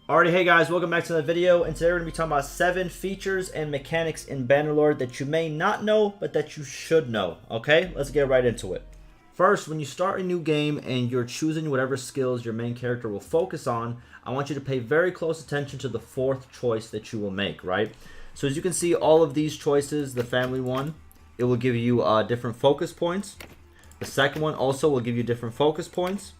Alrighty, hey guys, welcome back to the video, and today we're going to be talking about 7 features and mechanics in Bannerlord that you may not know, but that you should know. Okay, let's get right into it. First, when you start a new game and you're choosing whatever skills your main character will focus on, I want you to pay very close attention to the 4th choice that you will make, right? So as you can see, all of these choices, the family one, it will give you different focus points. The second one also will give you different focus points.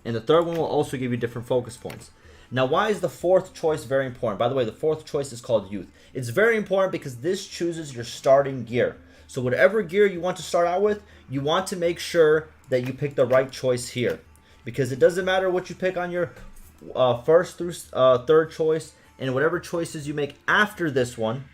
And the third one will also give you different focus points. Now, why is the 4th choice very important? By the way, the 4th choice is called Youth. It's very important because this chooses your starting gear. So whatever gear you want to start out with, you want to make sure that you pick the right choice here. Because it doesn't matter what you pick on your first through third choice, and whatever choices you make after this one,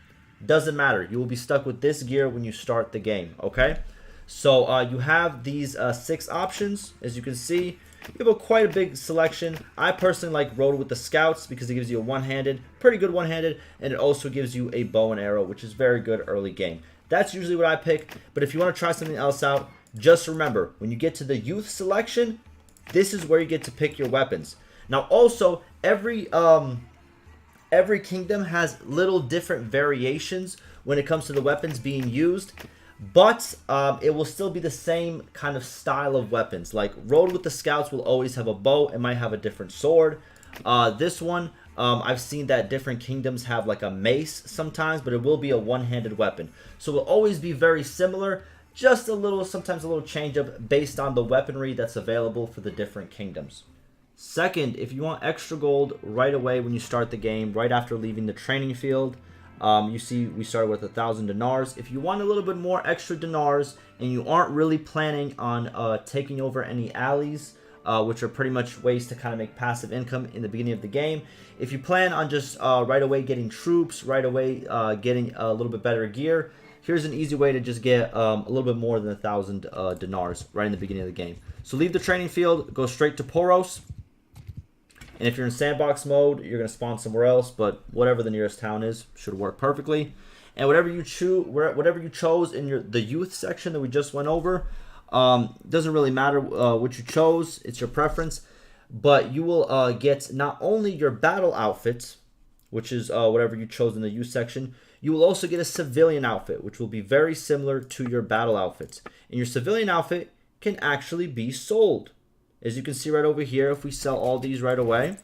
doesn't matter. You will be stuck with this gear when you start the game, okay? So you have these 6 options, as you can see. You have quite a big selection. I personally like Road with the Scouts because it gives you a one-handed, pretty good one-handed, and it also gives you a bow and arrow, which is very good early game. That's usually what I pick, but if you want to try something else out, just remember, when you get to the youth selection, this is where you get to pick your weapons. Now also, every kingdom has little different variations when it comes to the weapons being used. But it will still be the same kind of style of weapons. Like Road with the Scouts will always have a bow. It might have a different sword. This one, I've seen that different kingdoms have like a mace sometimes, but it will be a one-handed weapon. So it will always be very similar, just a little, sometimes a little change up based on the weaponry that's available for the different kingdoms. Second, if you want extra gold right away when you start the game, right after leaving the training field, you see we started with 1,000 dinars. If you want a little bit more extra dinars and you aren't really planning on taking over any alleys, which are pretty much ways to kind of make passive income in the beginning of the game, if you plan on just right away getting troops, right away getting a little bit better gear, here's an easy way to just get a little bit more than 1,000 dinars right in the beginning of the game. So leave the training field, go straight to Poros. And if you're in sandbox mode, you're going to spawn somewhere else, but whatever the nearest town is should work perfectly. And whatever you chose in the youth section that we just went over, doesn't really matter what you chose, it's your preference, but you will get not only your battle outfit, which is whatever you chose in the youth section, you will also get a civilian outfit, which will be very similar to your battle outfits. And your civilian outfit can actually be sold. As you can see right over here, if we sell all these right away,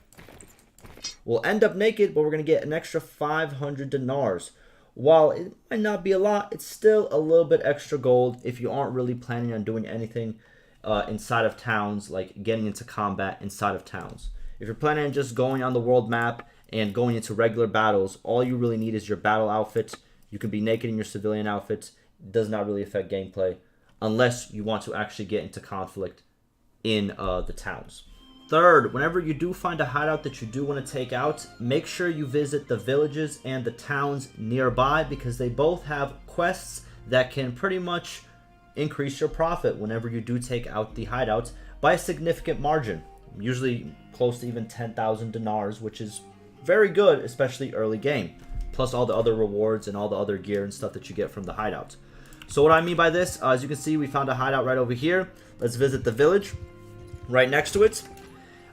we'll end up naked, but we're going to get an extra 500 dinars. While it might not be a lot, it's still a little bit extra gold if you aren't really planning on doing anything inside of towns, like getting into combat inside of towns. If you're planning on just going on the world map and going into regular battles, all you really need is your battle outfit. You can be naked in your civilian outfit. It does not really affect gameplay unless you want to actually get into conflict in the towns. Third, whenever you do find a hideout that you do want to take out, make sure you visit the villages and the towns nearby, because they both have quests that can pretty much increase your profit whenever you do take out the hideouts by a significant margin, usually close to even 10,000 dinars, which is very good, especially early game, plus all the other rewards and all the other gear and stuff that you get from the hideouts. So what I mean by this, as you can see, we found a hideout right over here. Let's visit the village right next to it.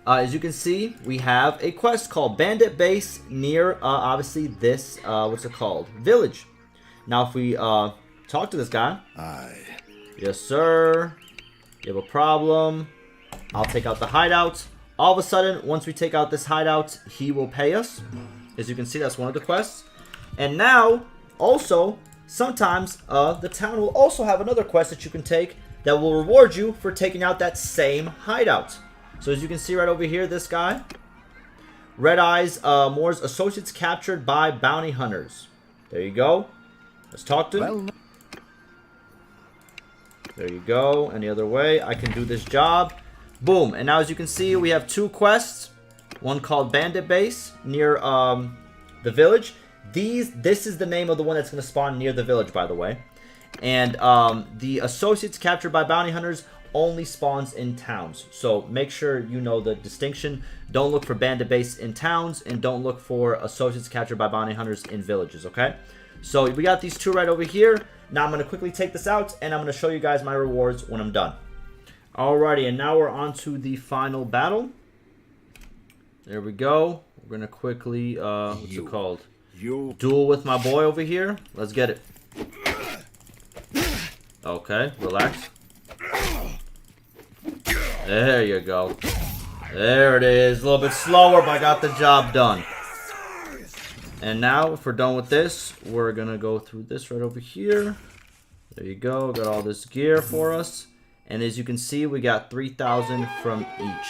As you can see, we have a quest called Bandit Base near, obviously, this, what's it called? Village. Now, if we talk to this guy. Aye. Yes, sir. You have a problem. I'll take out the hideout. All of a sudden, once we take out this hideout, he will pay us. As you can see, that's one of the quests. And now, also, sometimes the town will also have another quest that you can take that will reward you for taking out that same hideout. So as you can see right over here, this guy, Red Eyes, Moore's associates captured by bounty hunters. There you go. Let's talk to him. There you go. Any other way I can do this job? Boom. And now as you can see, we have 2 quests. One called Bandit Base near the village. This is the name of the one that's going to spawn near the village, by the way. And the associates captured by bounty hunters only spawns in towns. So make sure you know the distinction. Don't look for bandit base in towns, and don't look for associates captured by bounty hunters in villages, okay? So we got these 2 right over here. Now I'm going to quickly take this out, and I'm going to show you guys my rewards when I'm done. Alrighty, and now we're on to the final battle. There we go. We're gonna quickly what's it called? You Duel with my boy over here. Let's get it. Okay, relax. There you go. There it is. A little bit slower, but I got the job done. And now, if we're done with this, we're gonna go through this right over here. There you go. Got all this gear for us. And as you can see, we got 3,000 from each.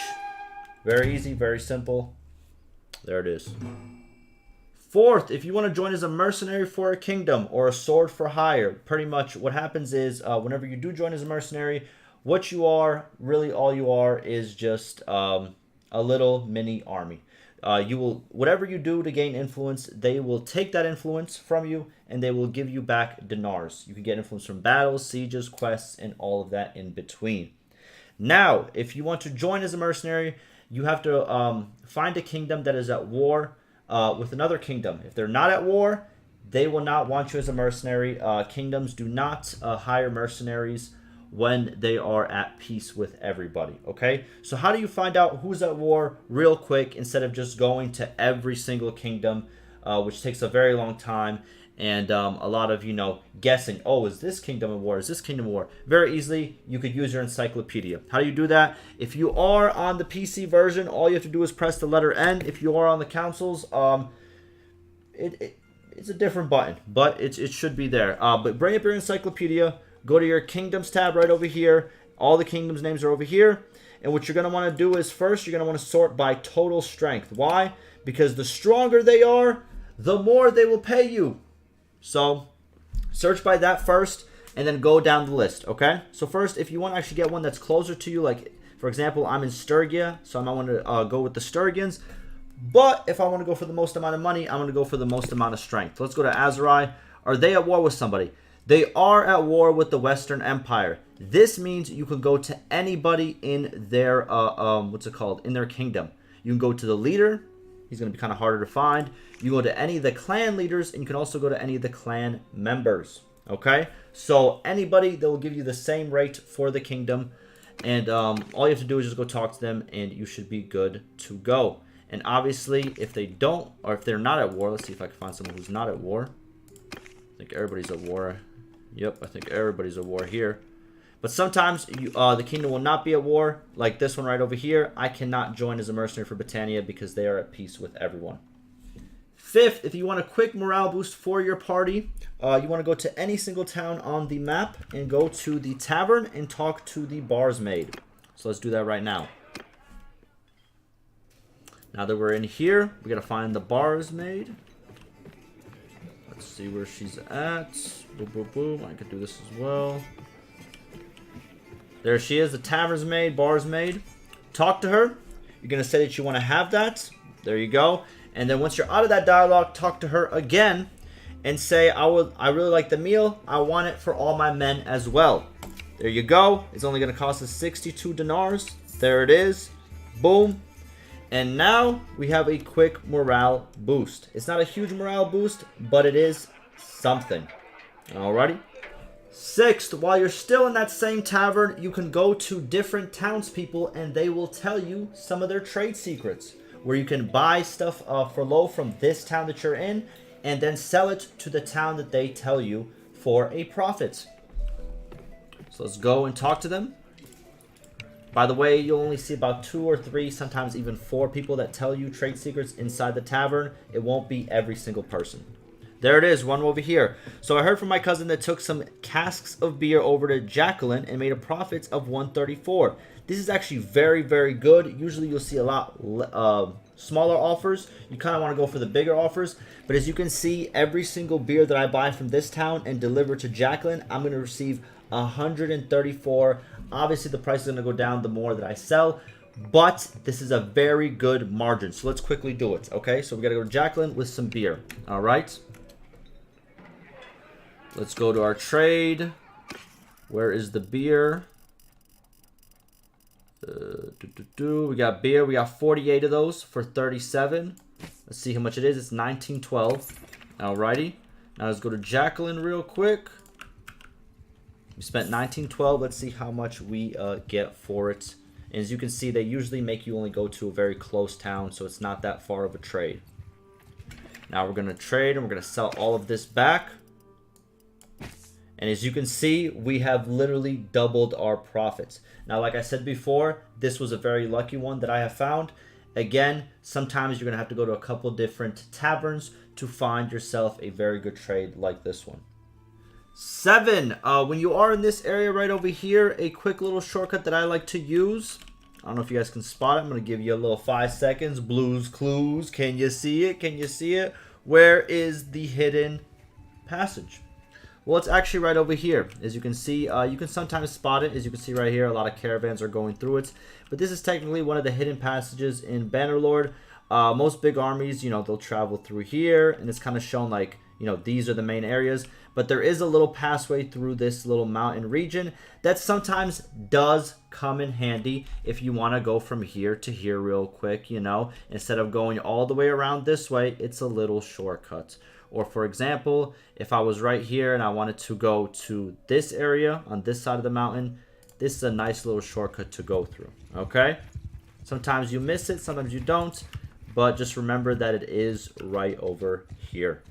Very easy, very simple. There it is. Fourth, if you want to join as a mercenary for a kingdom or a sword for hire, pretty much what happens is whenever you do join as a mercenary, what you are, really all you are, is just a little mini army. You will, whatever you do to gain influence, they will take that influence from you and they will give you back dinars. You can get influence from battles, sieges, quests, and all of that in between. Now, if you want to join as a mercenary, you have to find a kingdom that is at war with another kingdom. If they're not at war, they will not want you as a mercenary. Kingdoms do not hire mercenaries when they are at peace with everybody, okay? So how do you find out who's at war real quick instead of just going to every single kingdom, which takes a very long time and a lot of, guessing. Oh, is this kingdom at war? Is this kingdom at war? Very easily, you could use your encyclopedia. How do you do that? If you are on the PC version, all you have to do is press the letter N. If you are on the consoles, it's a different button, but it should be there. But bring up your encyclopedia. Go to your kingdoms tab right over here. All the kingdoms names are over here. And what you're going to want to do is first, you're going to want to sort by total strength. Why? Because the stronger they are, the more they will pay you. So search by that first and then go down the list, okay? So first, if you want to actually get one that's closer to you, like, for example, I'm in Sturgia, so I might want to go with the Sturgians. But if I want to go for the most amount of money, I'm going to go for the most amount of strength. Let's go to Azerai. Are they at war with somebody? They are at war with the Western Empire. This means you can go to anybody in their, in their kingdom. You can go to the leader. He's going to be kind of harder to find. You go to any of the clan leaders, and you can also go to any of the clan members. Okay? So anybody, they will give you the same rate for the kingdom. And all you have to do is just go talk to them, and you should be good to go. And obviously, if they don't, or if they're not at war, let's see if I can find someone who's not at war. I think everybody's at war. Yep, I think everybody's at war here. But sometimes the kingdom will not be at war, like this one right over here. I cannot join as a mercenary for Britannia because they are at peace with everyone. Fifth, if you want a quick morale boost for your party, you want to go to any single town on the map and go to the tavern and talk to the barsmaid. So let's do that right now. Now that we're in here, we got to find the barsmaid. Let's see where she's at. Boom, boom, boom. I could do this as well. There she is, the tavern's maid, bar's maid. Talk to her. You're going to say that you want to have that. There you go. And then once you're out of that dialogue, talk to her again and say, I really like the meal. I want it for all my men as well. There you go. It's only going to cost us 62 dinars. There it is. Boom. And now we have a quick morale boost. It's not a huge morale boost, but it is something. Alrighty. Sixth, while you're still in that same tavern, you can go to different townspeople and they will tell you some of their trade secrets. Where you can buy stuff for low from this town that you're in and then sell it to the town that they tell you for a profit. So let's go and talk to them. By the way, you'll only see about 2 or 3, sometimes even 4 people that tell you trade secrets inside the tavern. It won't be every single person. There it is, one over here. So I heard from my cousin that took some casks of beer over to Jacqueline and made a profit of 134. This is actually very, very good. Usually you'll see a lot smaller offers. You kind of want to go for the bigger offers. But as you can see, every single beer that I buy from this town and deliver to Jacqueline, I'm going to receive 134. Obviously, the price is going to go down the more that I sell. But this is a very good margin. So let's quickly do it. Okay, so we got to go to Jacqueline with some beer. All right. Let's go to our trade. Where is the beer? We got beer. We got 48 of those for 37. Let's see how much it is. It's 1912. Alrighty. Now let's go to Jacqueline real quick. We spent 1912. Let's see how much we get for it And as you can see, they usually make you only go to a very close town, so it's not that far of a trade. Now we're going to trade, and we're going to sell all of this back. And as you can see, we have literally doubled our profits. Now, like I said before, this was a very lucky one that I have found. Again, sometimes you're going to have to go to a couple different taverns to find yourself a very good trade like this one. 7. When you are in this area right over here, a quick little shortcut that I like to use. I don't know if you guys can spot it. I'm going to give you a little 5 seconds. Blues Clues. Can you see it? Can you see it? Where is the hidden passage? Well, it's actually right over here. As you can see, you can sometimes spot it. As you can see right here, a lot of caravans are going through it. But this is technically one of the hidden passages in Bannerlord. Most big armies, you know, they'll travel through here. And it's kind of shown like, you know, these are the main areas. But there is a little passway through this little mountain region that sometimes does come in handy if you want to go from here to here real quick, you know. Instead of going all the way around this way, it's a little shortcut. Or for example, if I was right here and I wanted to go to this area on this side of the mountain, this is a nice little shortcut to go through, okay? Sometimes you miss it, sometimes you don't, but just remember that it is right over here.